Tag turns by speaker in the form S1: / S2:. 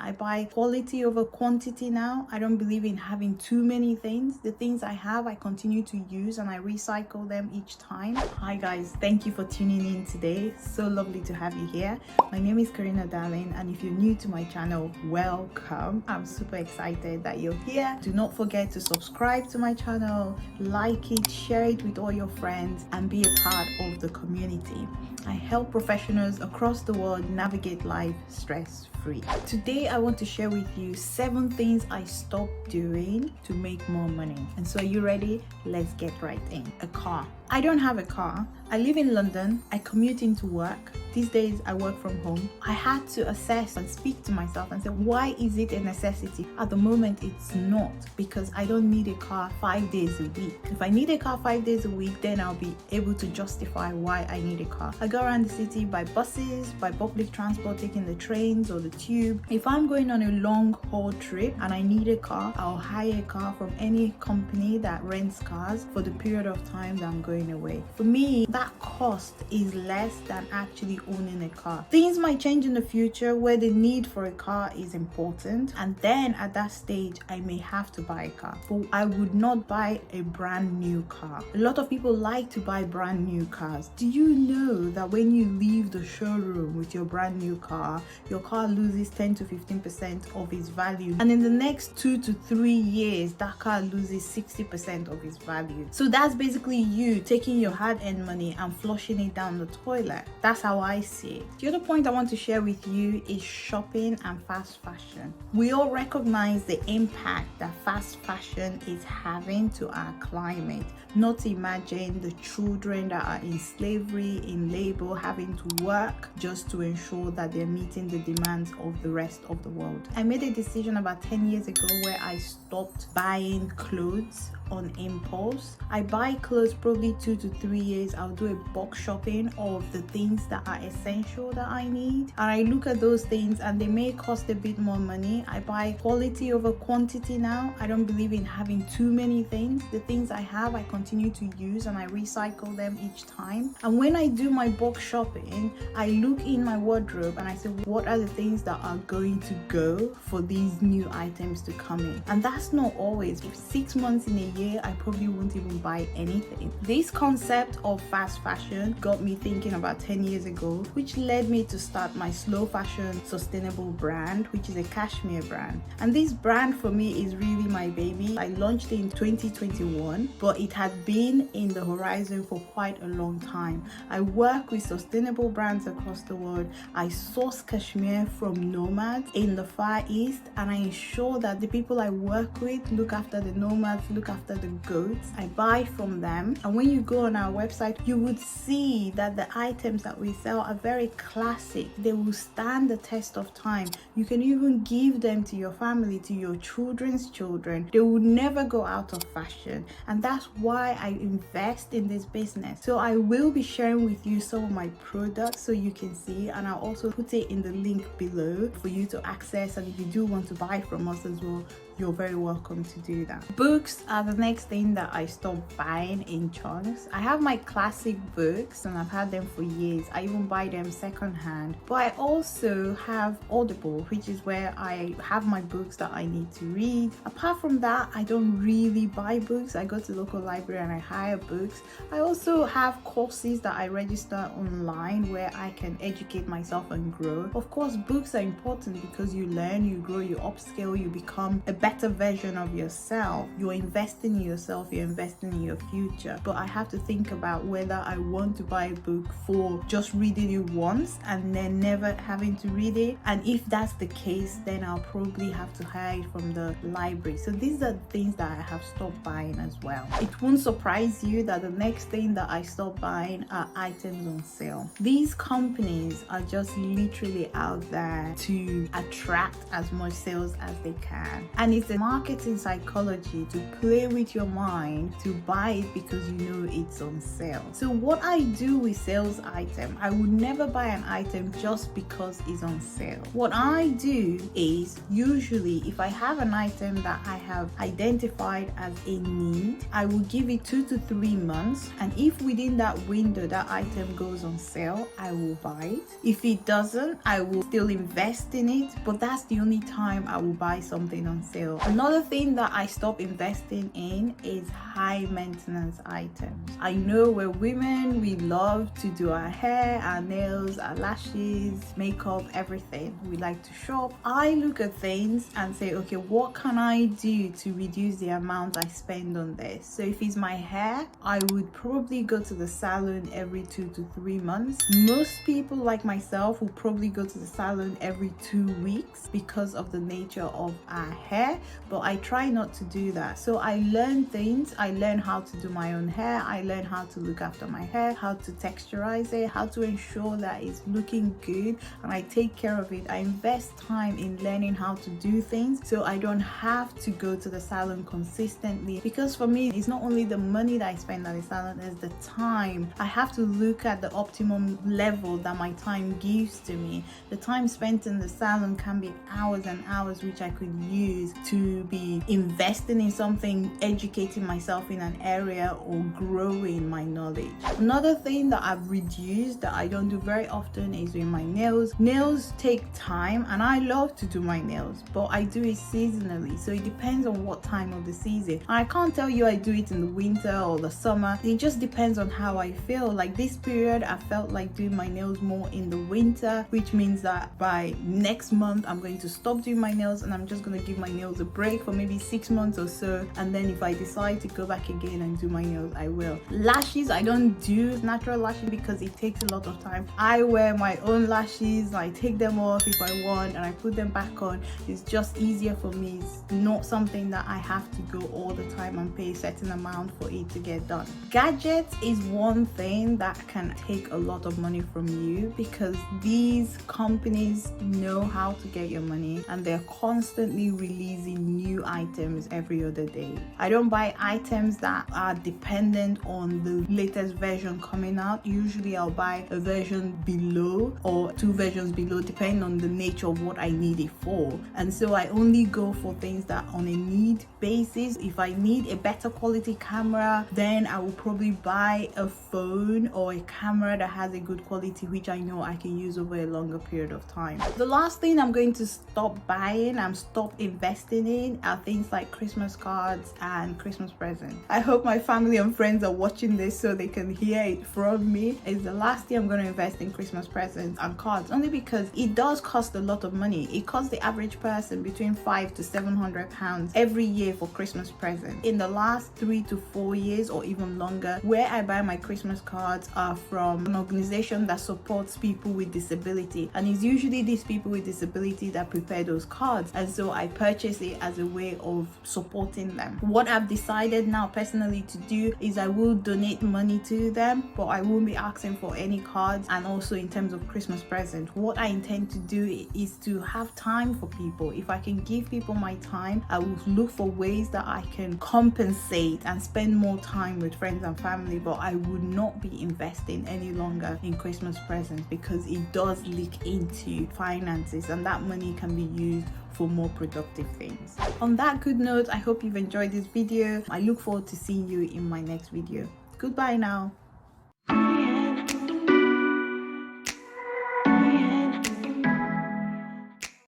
S1: I buy quality over quantity now. I don't believe in having too many things. The things I have, I continue to use and I recycle them each time. Hi guys, thank you for tuning in today. So lovely to have you here. My name is Carina, darling, and if you're new to my channel, welcome. I'm super excited that you're here. Do not forget to subscribe to my channel, like it, share it with all your friends, and be a part of the community. I help professionals across the world navigate life stress-free. Today, I want to share with you 7 things I stopped doing to make more money. And so, are you ready? Let's get right in. A car. I don't have a car. I live in London. I commute into work. These days, I work from home. I had to assess and speak to myself and say, why is it a necessity? At the moment, it's not, because I don't need a car 5 days a week. If I need a car 5 days a week, then I'll be able to justify why I need a car. I go around the city by buses, by public transport, taking the trains or the tube. If I'm going on a long haul trip and I need a car, I'll hire a car from any company that rents cars for the period of time that I'm going away. For me, that cost is less than actually owning a car. Things might change in the future where the need for a car is important, and then at that stage I may have to buy a car, but I would not buy a brand new car. A lot of people like to buy brand new cars. Do you know that when you leave the showroom with your brand new car, your car loses 10 to 15% of its value, and in the next 2 to 3 years that car loses 60% of its value? So that's basically you taking your hard-earned money and flushing it down the toilet. That's how I see it. The other point I want to share with you is shopping and fast fashion. We all recognize the impact that fast fashion is having to our climate. Not to imagine the children that are in slavery, in labor, having to work just to ensure that they're meeting the demands of the rest of the world. I made a decision about 10 years ago where I stopped buying clothes on impulse. I buy clothes probably 2 to 3 years. I'll do a box shopping of the things that are essential that I need, and I look at those things and they may cost a bit more money. I buy quality over quantity now. I don't believe in having too many things. The things I have, I continue to use and I recycle them each time. And when I do my box shopping, I look in my wardrobe and I say, what are the things that are going to go for these new items to come in? And that's not always. If 6 months in a year, I probably won't even buy anything. This concept of fast fashion got me thinking about 10 years ago, which led me to start my slow fashion sustainable brand, which is a cashmere brand. And this brand for me is really my baby. I launched it in 2021, but it had been in the horizon for quite a long time. I work with sustainable brands across the world. I source cashmere from nomads in the Far East, and I ensure that the people I work with look after the nomads, look after the goats. I buy from them, and when you go on our website, you would see that the items that we sell are very classic. They will stand the test of time. You can even give them to your family, to your children's children. They will never go out of fashion, and that's why I invest in this business. So I will be sharing with you some of my products so you can see, and I'll also put it in the link below for you to access, and if you do want to buy from us as well, you're very welcome to do that. Books are the next thing that I stopped buying in chunks. I have my classic books and I've had them for years. I even buy them secondhand. But I also have Audible, which is where I have my books that I need to read. Apart from that, I don't really buy books. I go to the local library and I hire books. I also have courses that I register online where I can educate myself and grow. Of course, books are important because you learn, you grow, you upskill, you become a better version of yourself. You're investing in yourself, you're investing in your future. But I have to think about whether I want to buy a book for just reading it once and then never having to read it. And if that's the case, then I'll probably have to hire it from the library. So these are the things that I have stopped buying as well. It won't surprise you that the next thing that I stopped buying are items on sale. These companies are just literally out there to attract as much sales as they can. And it's a marketing psychology to play with your mind to buy it because you know it's on sale. So So what I do with sales item, I would never buy an item just because it's on sale. What I do is, usually if I have an item that I have identified as a need, I will give it 2 to 3 months, and if within that window that item goes on sale, I will buy it. If it doesn't, I will still invest in it, but that's the only time I will buy something on sale. Another thing that I stop investing in is high maintenance items. I know we're women, we love to do our hair, our nails, our lashes, makeup, everything. We like to shop. I look at things and say, okay, what can I do to reduce the amount I spend on this? So if it's my hair, I would probably go to the salon every 2 to 3 months. Most people like myself will probably go to the salon every 2 weeks because of the nature of our hair, but I try not to do that. So I learn things. I learn how to do my own hair. I learn how to look after my hair, how to texturize it, how to ensure that it's looking good, and I take care of it. I invest time in learning how to do things so I don't have to go to the salon consistently, because for me it's not only the money that I spend at the salon, it's the time. I have to look at the optimum level that my time gives to me. The time spent in the salon can be hours and hours, which I could use to be investing in something, educating myself in an area, or growing my knowledge. Another thing that I've reduced that I don't do very often is with my nails. Nails take time, and I love to do my nails, but I do it seasonally, so it depends on what time of the season. I can't tell you I do it in the winter or the summer. It just depends on how I feel. Like this period, I felt like doing my nails more in the winter, which means that by next month I'm going to stop doing my nails and I'm just going to give my nails a break for maybe 6 months or so, and then if I decide to go back again and do my nails, I will. Lashes, I don't do natural lashes because it takes a lot of time. I wear my own lashes. I take them off if I want and I put them back on. It's just easier for me. It's not something that I have to go all the time and pay a certain amount for it to get done. Gadgets is one thing that can take a lot of money from you, because these companies know how to get your money and they're constantly releasing new items every other day. I don't buy items that are dependent on the latest version coming out. Usually I'll buy a version below or 2 versions below, depending on the nature of what I need it for. And so I only go for things that on a need basis. If I need a better quality camera, then I will probably buy a phone or a camera that has a good quality, which I know I can use over a longer period of time. The last thing I'm going to stop buying and stop investing in are things like Christmas cards and Christmas presents. I hope my family and friends are watching this so they can hear it from me. It's the last year I'm going to invest in Christmas presents and cards, only because it does cost a lot of money. It costs the average person between £500 to £700 every year for Christmas presents. In the last 3 to 4 years or even longer, where I buy my Christmas cards are from an organization that supports people with disability, and it's usually these people with disability that prepare those cards, and so I purchase it as a way of supporting them. What I've decided now personally to do is I will donate money to them, but I won't be asking for any cards. And also in terms of Christmas present, what I intend to do is to have time for people. If I can give people my time, I will look for ways that I can compensate and spend more time with friends and family, but I would not be investing any longer in Christmas presents because it does leak into finances, and that money can be used for more productive things. On that good note, I hope you've enjoyed this video. I look forward to seeing you in my next video. Goodbye now.